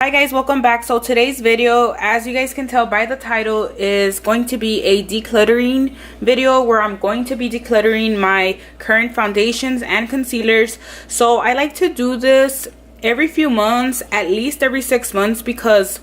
Hi guys, welcome back. So today's video, as you guys can tell by the title, is going to be a decluttering video where I'm going to be decluttering my current foundations and concealers. So I like to do this every few months, at least every 6 months, because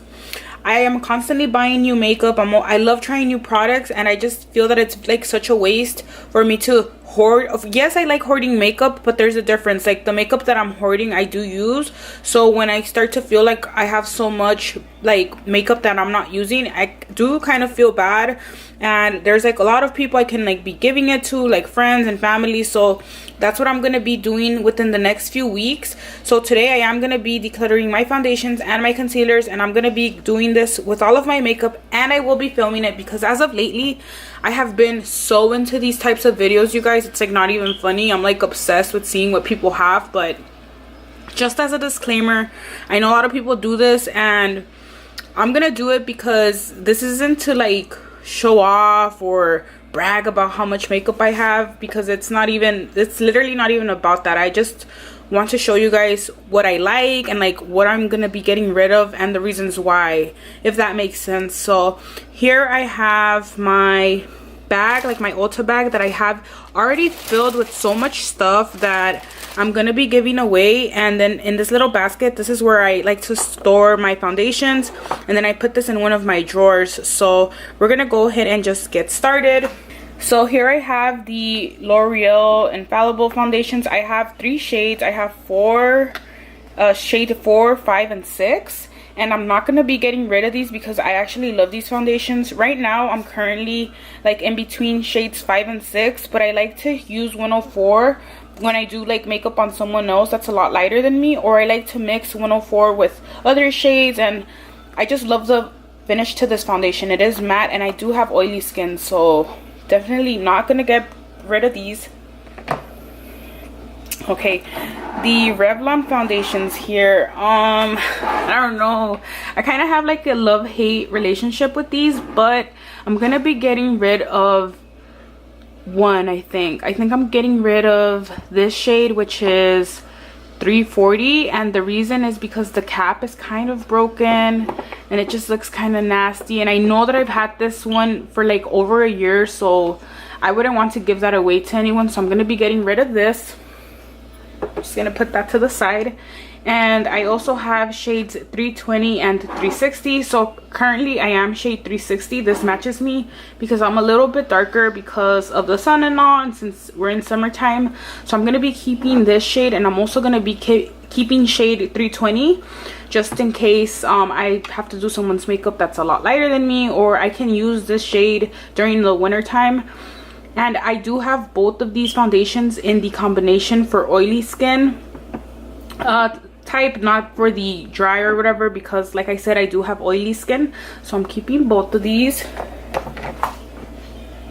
I am constantly buying new makeup. I love trying new products, and I just feel that it's like such a waste for me to hoard. Yes, I like hoarding makeup, but there's a difference. Like the makeup that I'm hoarding, I do use. So when I start to feel like I have so much like makeup that I'm not using, I do kind of feel bad. And there's like a lot of people I can like be giving it to, like friends and family. So that's what I'm going to be doing within the next few weeks. So today I am going to be decluttering my foundations and my concealers, and I'm going to be doing this with all of my makeup, and I will be filming it because as of lately I have been so into these types of videos, you guys. It's like not even funny. I'm like obsessed with seeing what people have. But just as a disclaimer, I know a lot of people do this, and I'm gonna do it because this isn't to like show off or brag about how much makeup I have, because it's literally not even about that. I just want to show you guys what I like and like what I'm gonna be getting rid of and the reasons why, if that makes sense. So here I have my bag, like my Ulta bag that I have already filled with so much stuff that I'm gonna be giving away. And then in this little basket, this is where I like to store my foundations, and then I put this in one of my drawers. So we're gonna go ahead and just get started. So here I have the L'Oreal Infallible foundations. I have 3 shades. I have shade 4, 5, and 6. And I'm not going to be getting rid of these because I actually love these foundations. Right now, I'm currently like in between shades 5 and 6. But I like to use 104 when I do like makeup on someone else that's a lot lighter than me. Or I like to mix 104 with other shades. And I just love the finish to this foundation. It is matte, and I do have oily skin. So definitely not going to get rid of these. Okay, the Revlon foundations here, I don't know, I kind of have like a love-hate relationship with these, but I'm gonna be getting rid of one. I think I'm getting rid of this shade, which is 340, and the reason is because the cap is kind of broken and it just looks kind of nasty, and I know that I've had this one for like over a year, so I wouldn't want to give that away to anyone. So I'm gonna be getting rid of this. Just gonna put that to the side. And I also have shades 320 and 360. So currently I am shade 360. This matches me because I'm a little bit darker because of the sun and all, and since we're in summertime. So I'm gonna be keeping this shade, and I'm also gonna be keeping shade 320 just in case I have to do someone's makeup that's a lot lighter than me, or I can use this shade during the winter time. And I do have both of these foundations in the combination for oily skin type, not for the dry or whatever, because like I said, I do have oily skin. So I'm keeping both of these.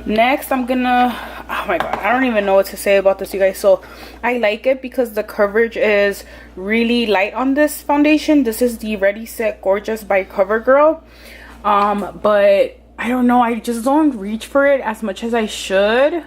Next, I'm gonna, oh my god, I don't even know what to say about this, you guys. So I like it because the coverage is really light on this foundation. This is the Ready Set Gorgeous by CoverGirl, but I don't know, I just don't reach for it as much as I should.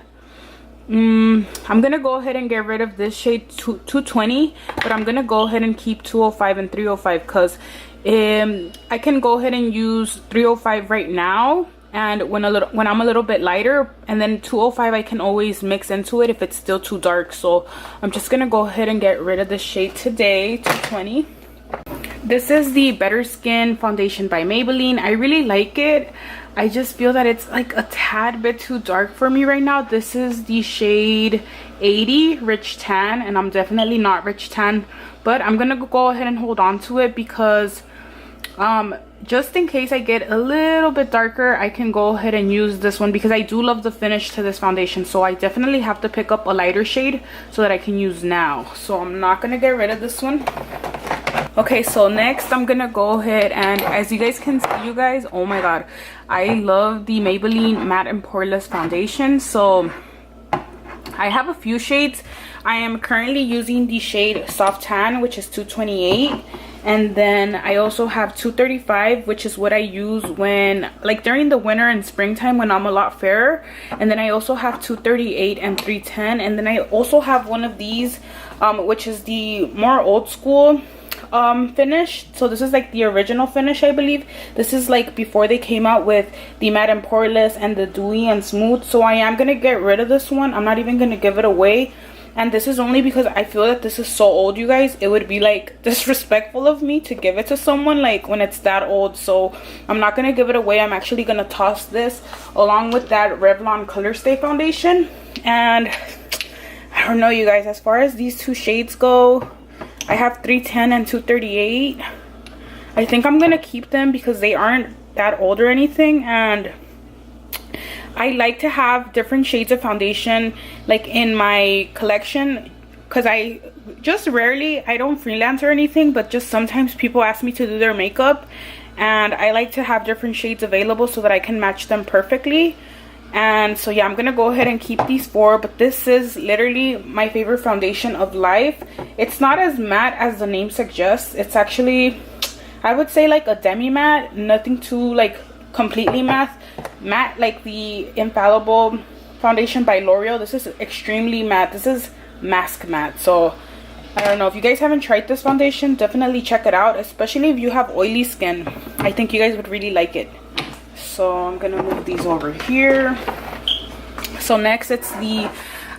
I'm gonna go ahead and get rid of this shade 220, but I'm gonna go ahead and keep 205 and 305 because I can go ahead and use 305 right now, and when I'm a little bit lighter, and then 205 I can always mix into it if it's still too dark. So I'm just gonna go ahead and get rid of this shade today, 220. This is the Better Skin foundation by Maybelline. I really like it. I just feel that it's like a tad bit too dark for me right now. This is the shade 80 Rich Tan, and I'm definitely not rich tan, but I'm gonna go ahead and hold on to it because just in case I get a little bit darker, I can go ahead and use this one because I do love the finish to this foundation. So I definitely have to pick up a lighter shade so that I can use now. So I'm not gonna get rid of this one. Okay, so next I'm gonna go ahead, and as you guys can see, you guys, oh my god, I love the Maybelline Matte and Poreless foundation. So I have a few shades. I am currently using the shade Soft Tan, which is 228, and then I also have 235, which is what I use when like during the winter and springtime when I'm a lot fairer. And then I also have 238 and 310, and then I also have one of these which is the more old school finish. So this is like the original finish, I believe. This is like before they came out with the matte and poreless and the dewy and smooth. So I am gonna get rid of this one. I'm not even gonna give it away. And this is only because I feel that this is so old, you guys. It would be like disrespectful of me to give it to someone like when it's that old. So I'm not gonna give it away. I'm actually gonna toss this along with that Revlon Color Stay foundation. And I don't know, you guys, as far as these two shades go, I have 310 and 238. I think I'm gonna keep them because they aren't that old or anything. And I like to have different shades of foundation like in my collection, because I just rarely, I don't freelance or anything, but just sometimes people ask me to do their makeup, and I like to have different shades available so that I can match them perfectly. And so yeah, I'm gonna go ahead and keep these four. But this is literally my favorite foundation of life. It's not as matte as the name suggests. It's actually, I would say, like a demi matte, nothing too like completely matte like the Infallible foundation by L'Oreal. This is extremely matte. This is mask matte. So I don't know, if you guys haven't tried this foundation, definitely check it out, especially if you have oily skin. I think you guys would really like it. So I'm gonna move these over here. So next, it's the,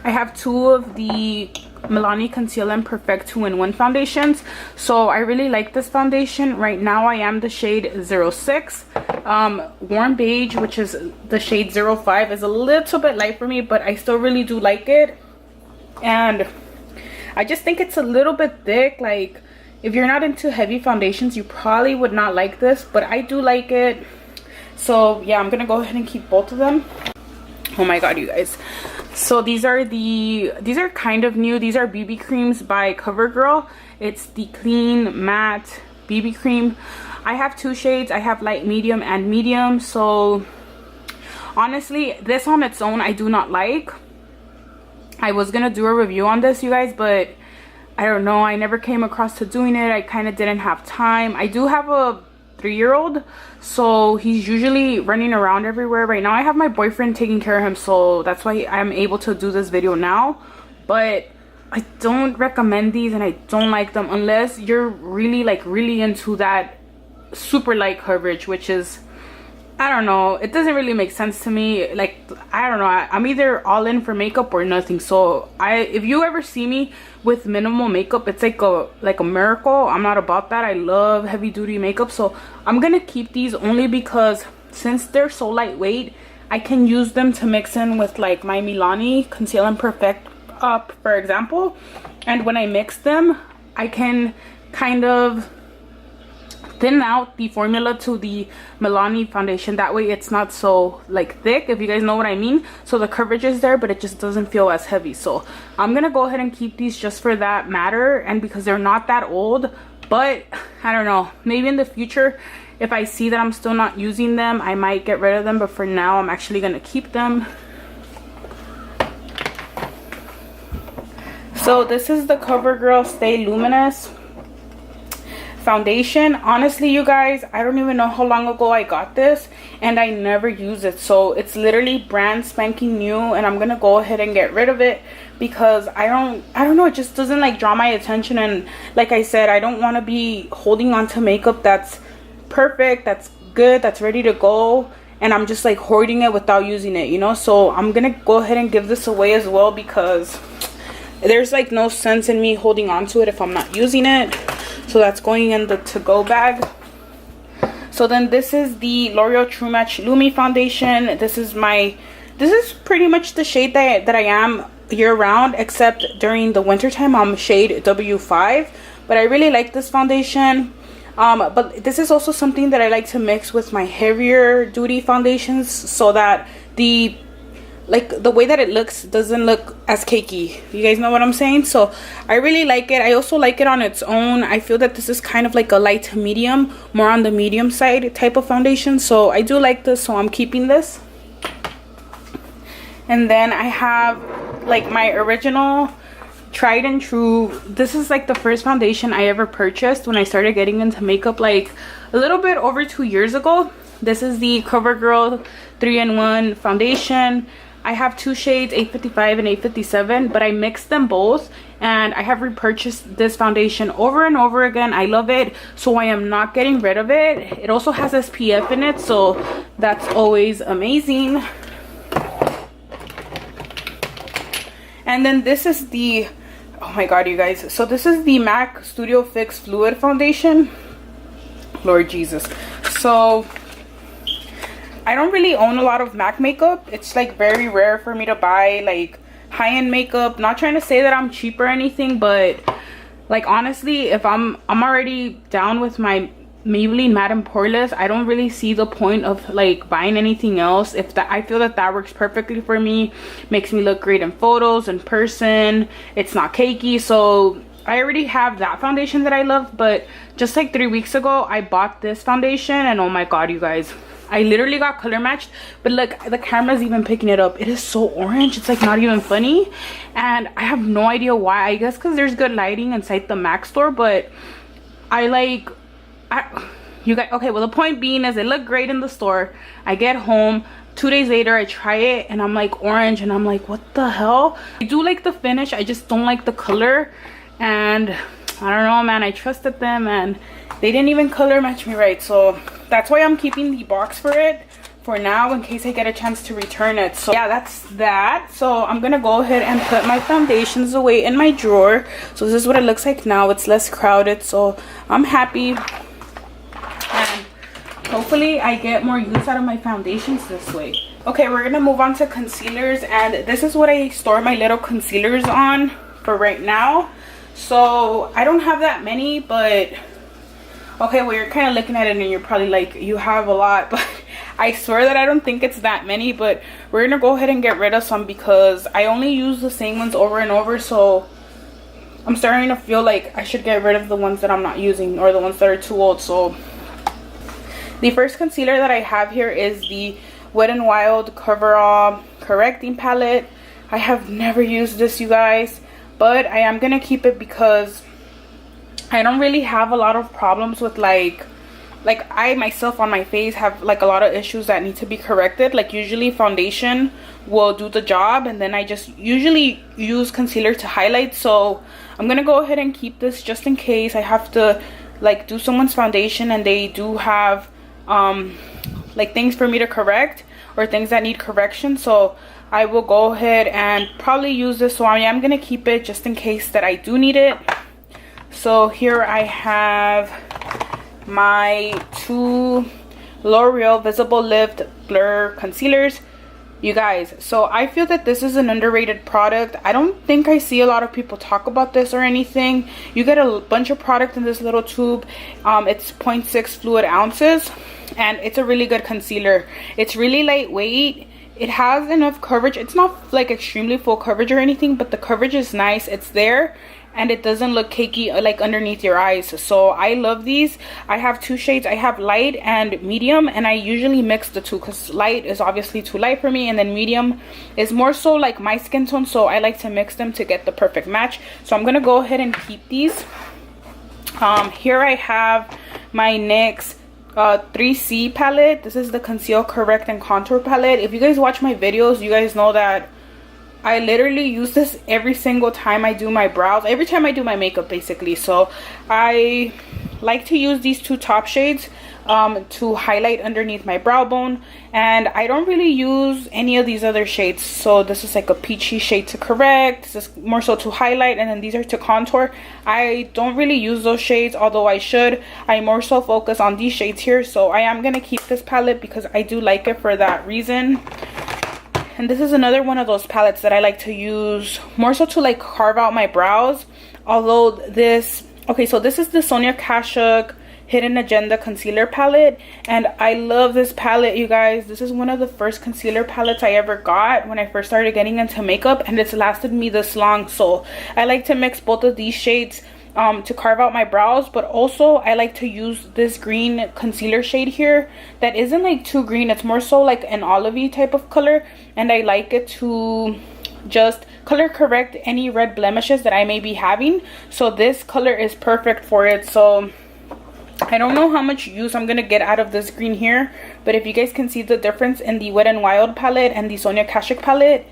I have two of the Milani Conceal and Perfect 2-in-1 foundations. So I really like this foundation. Right now I am the shade 06. Warm Beige, which is the shade 05, is a little bit light for me, but I still really do like it. And I just think it's a little bit thick. Like, if you're not into heavy foundations, you probably would not like this, but I do like it. So yeah, I'm gonna go ahead and keep both of them. Oh my god, you guys. So these are kind of new. These are BB creams by CoverGirl. It's the Clean Matte BB cream. I have two shades. I have light, medium, and medium. So honestly, this on its own I do not like. I was gonna do a review on this, you guys, but I don't know, I never came across to doing it. I kind of didn't have time. I do have a 3-year-old, so he's usually running around everywhere. Right now I have my boyfriend taking care of him, so that's why I'm able to do this video now. But I don't recommend these, and I don't like them unless you're really into that super light coverage, which is, I don't know, it doesn't really make sense to me. Like, I don't know, I'm either all in for makeup or nothing. So if you ever see me with minimal makeup, it's like a miracle. I'm not about that. I love heavy duty makeup. So I'm gonna keep these only because since they're so lightweight, I can use them to mix in with like my Milani Conceal and Perfect for example. And when I mix them, I can kind of thin out the formula to the Milani foundation. That way it's not so like thick, if you guys know what I mean. So the coverage is there, but it just doesn't feel as heavy. So I'm gonna go ahead and keep these just for that matter, and because they're not that old. But I don't know, maybe in the future, if I see that I'm still not using them, I might get rid of them. But for now, I'm actually gonna keep them. So this is the CoverGirl Stay Luminous foundation. Honestly, you guys, I don't even know how long ago I got this, and I never use it. So it's literally brand spanking new, and I'm gonna go ahead and get rid of it because I don't know, it just doesn't like draw my attention. And like I said, I don't want to be holding on to makeup that's perfect, that's good, that's ready to go, and I'm just like hoarding it without using it, you know. So I'm gonna go ahead and give this away as well, because there's like no sense in me holding on to it if I'm not using it. So that's going in the to-go bag. So then this is the L'Oreal True Match Lumi foundation. This is pretty much the shade that I am year-round, except during the winter time I'm shade W5. But I really like this foundation. But this is also something that I like to mix with my heavier duty foundations, so that the way that it looks doesn't look as cakey. You guys know what I'm saying? So I really like it. I also like it on its own. I feel that this is kind of like a light to medium, more on the medium side type of foundation. So I do like this, so I'm keeping this. And then I have like my original tried and true. This is like the first foundation I ever purchased when I started getting into makeup, like a little bit over 2 years ago. This is the CoverGirl 3-in-1 foundation. I have two shades, 855 and 857, but I mixed them both, and I have repurchased this foundation over and over again. I love it, so I am not getting rid of it. It also has SPF in it, so that's always amazing. And then this is the, oh my god, you guys, so this is the MAC Studio Fix Fluid Foundation. Lord Jesus. So I don't really own a lot of MAC makeup. It's like very rare for me to buy like high-end makeup. Not trying to say that I'm cheap or anything, but like honestly, if I'm already down with my Maybelline Matte and Poreless, I don't really see the point of like buying anything else. If that, I feel that that works perfectly for me, makes me look great in photos, in person, it's not cakey. So I already have that foundation that I love. But just like 3 weeks ago, I bought this foundation, and oh my god, you guys, I literally got color matched. But look, the camera's even picking it up. It is so orange, it's like not even funny, and I have no idea why. I guess because there's good lighting inside the MAC store, but you guys, okay, well, the point being is it looked great in the store. I get home 2 days later, I try it, and I'm like orange, and I'm like, what the hell? I do like the finish, I just don't like the color. And I don't know, man, I trusted them and they didn't even color match me right. So that's why I'm keeping the box for it for now, in case I get a chance to return it. So yeah, that's that. So I'm gonna go ahead and put my foundations away in my drawer. So this is what it looks like now. It's less crowded, so I'm happy, and hopefully I get more use out of my foundations this way. Okay, we're gonna move on to concealers, and this is what I store my little concealers on for right now. So I don't have that many, but okay, well, you're kind of looking at it and you're probably like, you have a lot, but I swear that I don't think it's that many. But we're gonna go ahead and get rid of some because I only use the same ones over and over. So I'm starting to feel like I should get rid of the ones that I'm not using, or the ones that are too old. So the first concealer that I have here is the Wet n Wild Coverall Correcting Palette. I have never used this, you guys, but I am gonna keep it because I don't really have a lot of problems with like I myself on my face have like a lot of issues that need to be corrected. Like usually foundation will do the job, and then I just usually use concealer to highlight. So I'm gonna go ahead and keep this just in case I have to like do someone's foundation and they do have like things for me to correct or things that need correction. So I will go ahead and probably use this. So I am gonna keep it just in case that I do need it. So here I have my two L'Oreal Visible Lift Blur Concealers. You guys, so I feel that this is an underrated product. I don't think I see a lot of people talk about this or anything. You get a bunch of product in this little tube. It's 0.6 fluid ounces, and it's a really good concealer. It's really lightweight. It has enough coverage. It's not like extremely full coverage or anything, but the coverage is nice. It's there, and it doesn't look cakey like underneath your eyes. So I love these. I have two shades. I have light and medium, and I usually mix the two because light is obviously too light for me, and then medium is more so like my skin tone, so I like to mix them to get the perfect match. So I'm gonna go ahead and keep these. Here I have my NYX 3C palette. This is the Conceal, Correct, and Contour palette. If you guys watch my videos, you guys know that I literally use this every single time I do my brows, every time I do my makeup basically. So I like to use these two top shades to highlight underneath my brow bone, and I don't really use any of these other shades. So this is like a peachy shade to correct, this is more so to highlight, and then these are to contour. I don't really use those shades, although I should. I more so focus on these shades here. So I am gonna keep this palette because I do like it for that reason. And this is another one of those palettes that I like to use more so to like carve out my brows. Although this, okay, so this is the Sonia Kashuk Hidden Agenda Concealer Palette, and I love this palette, you guys. This is one of the first concealer palettes I ever got when I first started getting into makeup, and it's lasted me this long. So I like to mix both of these shades to carve out my brows, but also I like to use this green concealer shade here that isn't like too green. It's more so like an olivey type of color, and I like it to just color correct any red blemishes that I may be having. So this color is perfect for it. So I don't know how much use I'm gonna get out of this green here, but if you guys can see the difference in the Wet n Wild palette and the Sonia Kashuk palette,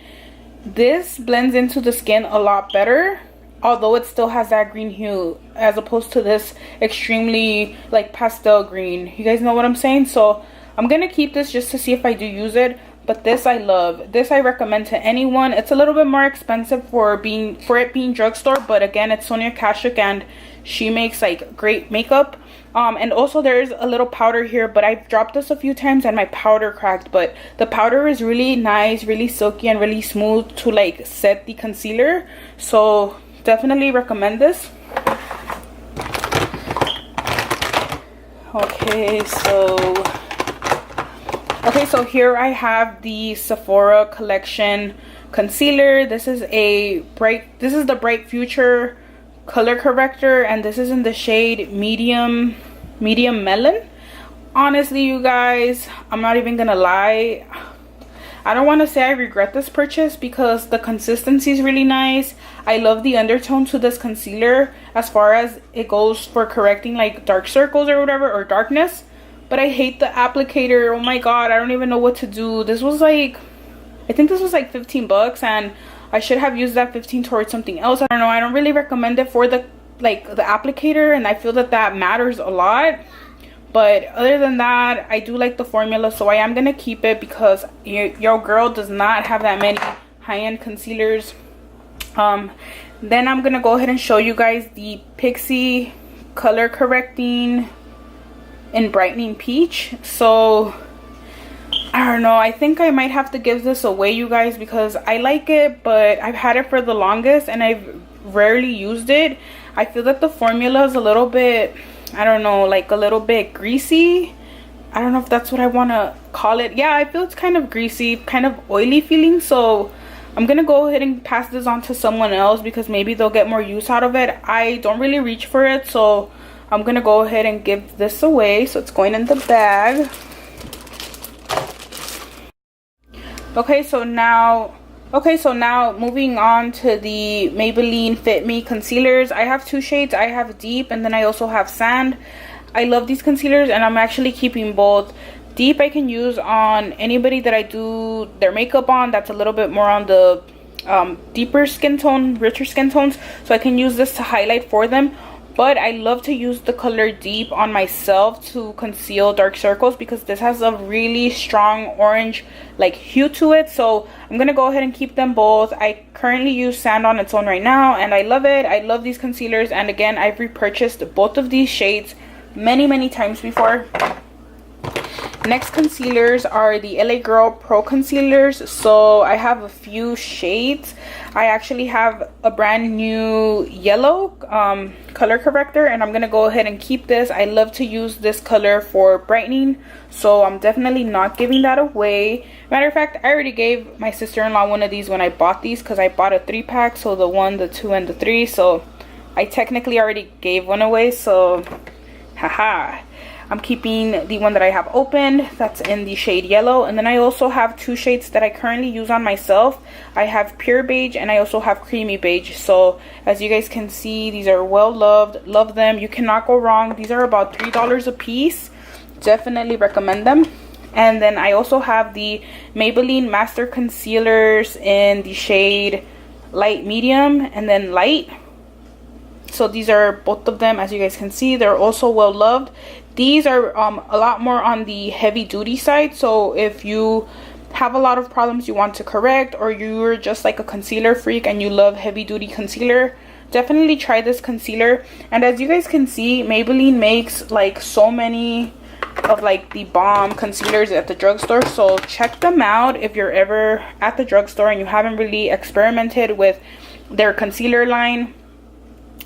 this blends into the skin a lot better. although it still has that green hue, as opposed to this extremely like pastel green. You guys know what I'm saying? So I'm gonna keep this just to see if I do use it. But this I love. This I recommend to anyone. It's a little bit more expensive for it being drugstore, but again, it's Sonia Kashuk and she makes like great makeup. And also there's a little powder here, but I've dropped this a few times and my powder cracked. But the powder is really nice, really silky, and really smooth to like set the concealer. So definitely recommend this. Okay, so here I have the Sephora collection concealer. This is the Bright Future color corrector, and this is in the shade medium melon. Honestly, you guys, I'm not even gonna lie, I don't want to say I regret this purchase because the consistency is really nice. I love the undertone to this concealer as far as it goes for correcting like dark circles or whatever, or darkness. But I hate the applicator. Oh my god, I don't even know what to do. This was like, I think this was like 15 bucks, and I should have used that 15 towards something else. I don't know. I don't really recommend it for the applicator, and I feel that matters a lot. But other than that, I do like the formula, so I am gonna keep it because your girl does not have that many high-end concealers. Then I'm gonna go ahead and show you guys the Pixi color correcting in brightening peach. So I don't know, I think I might have to give this away, you guys, because I like it, but I've had it for the longest and I've rarely used it. I feel that the formula is a little bit, I don't know, like a little bit greasy. I don't know if that's what I want to call it. Yeah, I feel it's kind of greasy, kind of oily feeling. So I'm gonna go ahead and pass this on to someone else because maybe they'll get more use out of it. I don't really reach for it, so I'm gonna go ahead and give this away. So it's going in the bag. Okay, so now moving on to the Maybelline Fit Me concealers. I have two shades. I have Deep and then I also have Sand. I love these concealers and I'm actually keeping both. Deep I can use on anybody that I do their makeup on that's a little bit more on the deeper skin tone, richer skin tones, so I can use this to highlight for them. But I love to use the color Deep on myself to conceal dark circles because this has a really strong orange like hue to it. So I'm gonna go ahead and keep them both. I currently use Sand on its own right now and I love it. I love these concealers, and again, I've repurchased both of these shades many times before. Next concealers are the LA Girl Pro concealers. So I have a few shades. I actually have a brand new yellow color corrector, and I'm gonna go ahead and keep this. I love to use this color for brightening, so I'm definitely not giving that away. Matter of fact, I already gave my sister-in-law one of these when I bought these because I bought a 3-pack, so the 1, the 2, and the 3. So I technically already gave one away, so haha. I'm keeping the one that I have opened, that's in the shade yellow. And then I also have two shades that I currently use on myself. I have Pure Beige and I also have Creamy Beige. So as you guys can see, these are well loved. Love them. You cannot go wrong. These are about $3 a piece. Definitely recommend them. And then I also have the Maybelline Master Concealers in the shade Light Medium and then Light. So these are both of them. As you guys can see, they're also well loved. These are a lot more on the heavy duty side. So if you have a lot of problems you want to correct, or you're just like a concealer freak and you love heavy duty concealer, definitely try this concealer. And as you guys can see, Maybelline makes like so many of like the bomb concealers at the drugstore, so check them out if you're ever at the drugstore and you haven't really experimented with their concealer line.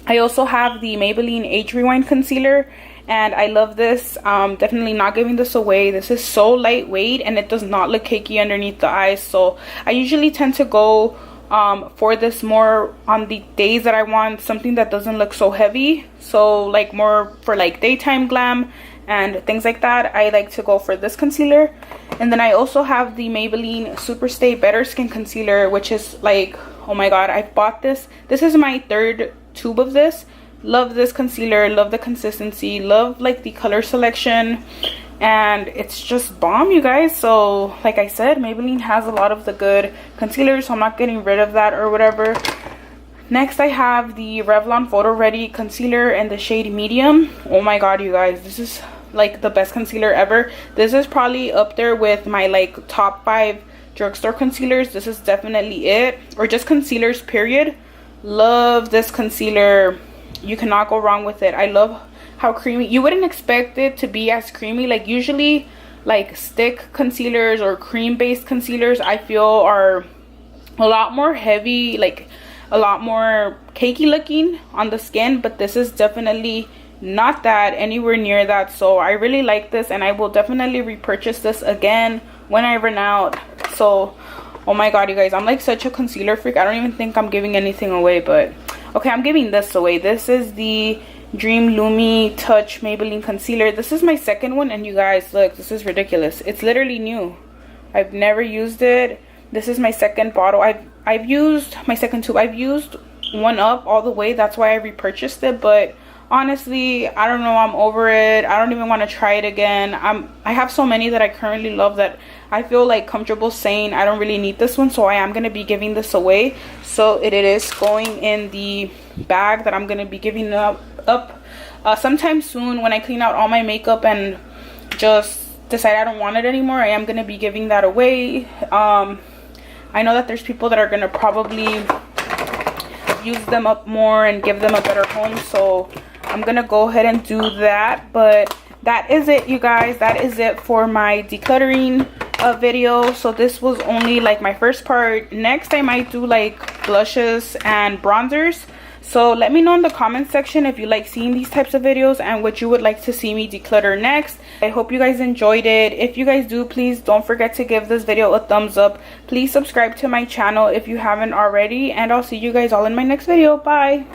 I also have the Maybelline Age Rewind concealer, and I love this. Definitely not giving this away. This is so lightweight and it does not look cakey underneath the eyes. So I usually tend to go for this more on the days that I want something that doesn't look so heavy. So like more for like daytime glam and things like that, I like to go for this concealer. And then I also have the Maybelline Superstay Better Skin Concealer, which is like, oh my god, I've bought this. This is my third tube of this. Love this concealer, love the consistency, love like the color selection, and it's just bomb, you guys. So like I said, Maybelline has a lot of the good concealers, so I'm not getting rid of that or whatever. Next, I have the Revlon Photo Ready Concealer in the shade Medium. Oh my god, you guys, this is like the best concealer ever. This is probably up there with my like top 5 drugstore concealers. This is definitely it, or just concealers period. Love this concealer. You cannot go wrong with it. I love how creamy. You wouldn't expect it to be as creamy. Like usually like stick concealers or cream based concealers I feel are a lot more heavy, like a lot more cakey looking on the skin, but this is definitely not that, anywhere near that. So I really like this, and I will definitely repurchase this again when I run out. So oh my god, you guys, I'm like such a concealer freak. I don't even think I'm giving anything away, but okay, I'm giving this away. This is the Dream Lumi Touch Maybelline concealer. This is my second one, and you guys, look, this is ridiculous. It's literally new. I've never used it. This is my second bottle. I've used my second tube. I've used one up all the way. That's why I repurchased it. But honestly, I don't know. I'm over it. I don't even want to try it again. I have so many that I currently love that I feel like comfortable saying I don't really need this one. So I am going to be giving this away. So it is going in the bag that I'm going to be giving up sometime soon when I clean out all my makeup and just decide I don't want it anymore. I am going to be giving that away. I know that there's people that are going to probably use them up more and give them a better home, so I'm going to go ahead and do that. But that is it, you guys. That is it for my decluttering video. So this was only like my first part. Next I might do like blushes and bronzers. So let me know in the comment section if you like seeing these types of videos and what you would like to see me declutter next. I hope you guys enjoyed it. If you guys do, please don't forget to give this video a thumbs up. Please subscribe to my channel if you haven't already, and I'll see you guys all in my next video. Bye.